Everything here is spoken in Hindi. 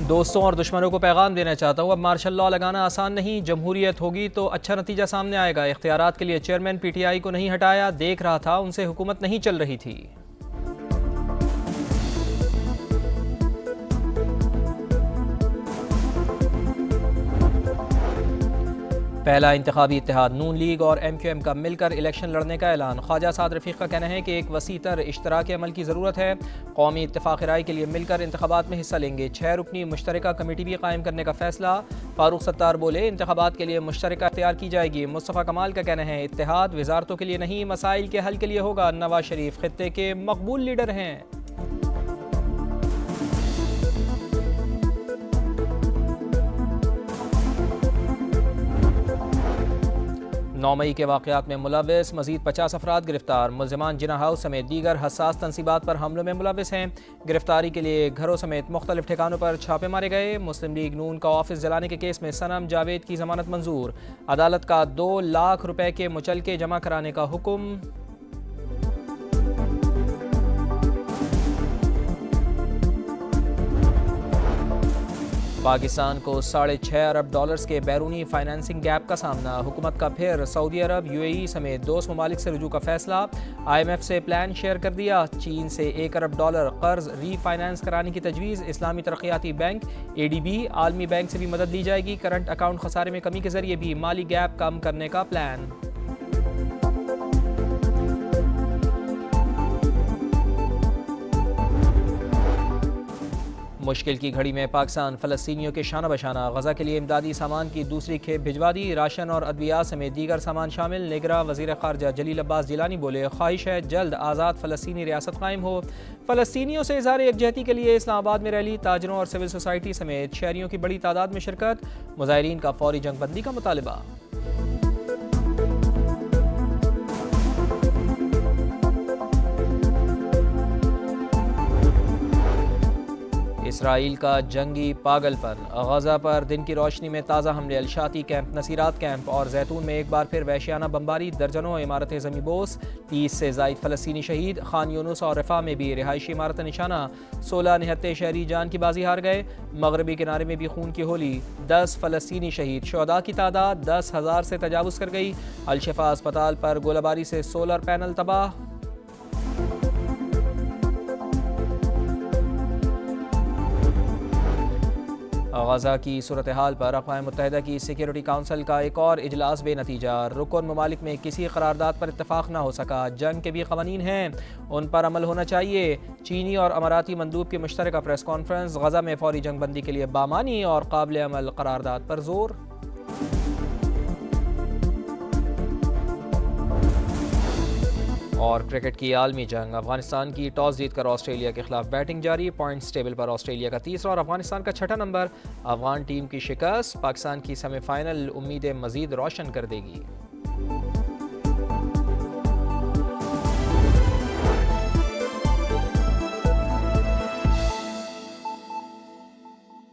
दोस्तों और दुश्मनों को पैगाम देना चाहता हूँ, अब मार्शल लॉ लगाना आसान नहीं, जमहूरियत होगी तो अच्छा नतीजा सामने आएगा। इख्तियारात के लिए चेयरमैन पीटीआई को नहीं हटाया, देख रहा था उनसे हुकूमत नहीं चल रही थी। पहला इंतखाबी इत्तेहाद नून लीग और MQM का मिलकर इलेक्शन लड़ने का ऐलान। ख्वाजा साद रफीक का कहना है कि एक वसीतर इश्तराकी अमल की ज़रूरत है। कौमी इत्तेफाक राय के लिए मिलकर इंतखाबात में हिस्सा लेंगे। 6 रुकनी मुश्तरका कमेटी भी कायम करने का फैसला। फारूक सत्तार बोले, इंतखाबात के लिए मुश्तरका इख्तियार की जाएगी। मुस्तफ़ा कमाल का कहना है, इत्तेहाद वजारतों के लिए नहीं, मसाइल के हल के लिए होगा। नवाज शरीफ खित्ते के मकबूल लीडर हैं। 9 मई के वाक़यात में मुलव्विस मज़ीद 50 अफराद गिरफ्तार। मुल्ज़िमान जिना हाउस समेत दीगर हसास तनसीबात पर हमलों में मुलव्विस हैं। गिरफ्तारी के लिए घरों समेत मुख्तलिफ ठिकानों पर छापे मारे गए। मुस्लिम लीग नून का ऑफिस जलाने के केस में सनम जावेद की जमानत मंजूर। अदालत का 2 लाख रुपए के मुचलके जमा कराने का हुक्म। पाकिस्तान को $6.5 अरब के बैरूनी फाइनेंसिंग गैप का सामना। हुकूमत का फिर सऊदी अरब, UAE समेत दोस्त ममालिक से रुजू का फैसला। IMF से प्लान शेयर कर दिया। चीन से $1 अरब कर्ज रीफाइनेंस कराने की तजवीज़। इस्लामी तरक्याती बैंक ADB आलमी बैंक से भी मदद ली जाएगी। करंट अकाउंट खसारे में कमी के जरिए भी माली गैप कम करने का प्लान। मुश्किल की घड़ी में पाकिस्तान फ़लस्तीनियों के शाना बशाना। गज़ा के लिए इमदादी सामान की दूसरी खेप भिजवा दी। राशन और अद्वियात समेत दीगर सामान शामिल। निगरां वज़ीर ख़ारजा जलील अब्बास जिलानी बोले, ख्वाहिश है जल्द आज़ाद फ़लस्तीनी रियासत कायम हो। फ़लस्तीनियों से इज़हार यकजहती के लिए इस्लामाबाद में रैली। ताजरों और सिविल सोसाइटी समेत शहरियों की बड़ी तादाद में शिरकत। मुज़ाहिरीन का फौरी जंगबंदी का मुतालबा। इसराइल का जंगी पागलपन। गज़ा पर दिन की रोशनी में ताज़ा हमले। अलशाती कैंप, नसीरात कैंप और जैतून में एक बार फिर वहशियाना बमबारी। दर्जनों इमारतें ज़मींबोस। 30 से ज़ायद फ़लस्तीनी शहीद। खान यूनुस और रफ़ा में भी रिहायशी इमारत निशाना। 16 निहत्ते शहरी जान की बाजी हार गए। मगरबी किनारे में भी खून की होली। 10 फ़लस्तीनी शहीद। शुहदा की तादाद 10,000 से तजावुज़ कर गई। अल-शिफा अस्पताल पर गोलाबारी से सोलर पैनल तबाह। गज़ा की सूरत हाल पर अक़वाम मुत्तहिदा की सिक्योरिटी काउंसिल का एक और इजलास बेनतीजा। रुकन ममालिक में किसी करारदाद पर इत्तफाक न हो सका। जंग के भी क़वानीन हैं, उन पर अमल होना चाहिए। चीनी और अमाराती मंदूब की मुश्तरका प्रेस कॉन्फ्रेंस। गज़ा में फौरी जंगबंदी के लिए बामानी और काबिल अमल करारदाद पर जोर। और क्रिकेट की आलमी जंग। अफगानिस्तान की टॉस जीतकर ऑस्ट्रेलिया के खिलाफ बैटिंग जारी। पॉइंट्स टेबल पर ऑस्ट्रेलिया का 3रा और अफगानिस्तान का 6ठा नंबर। अफगान टीम की शिकस्त पाकिस्तान की सेमीफाइनल उम्मीदें मजीद रोशन कर देगी।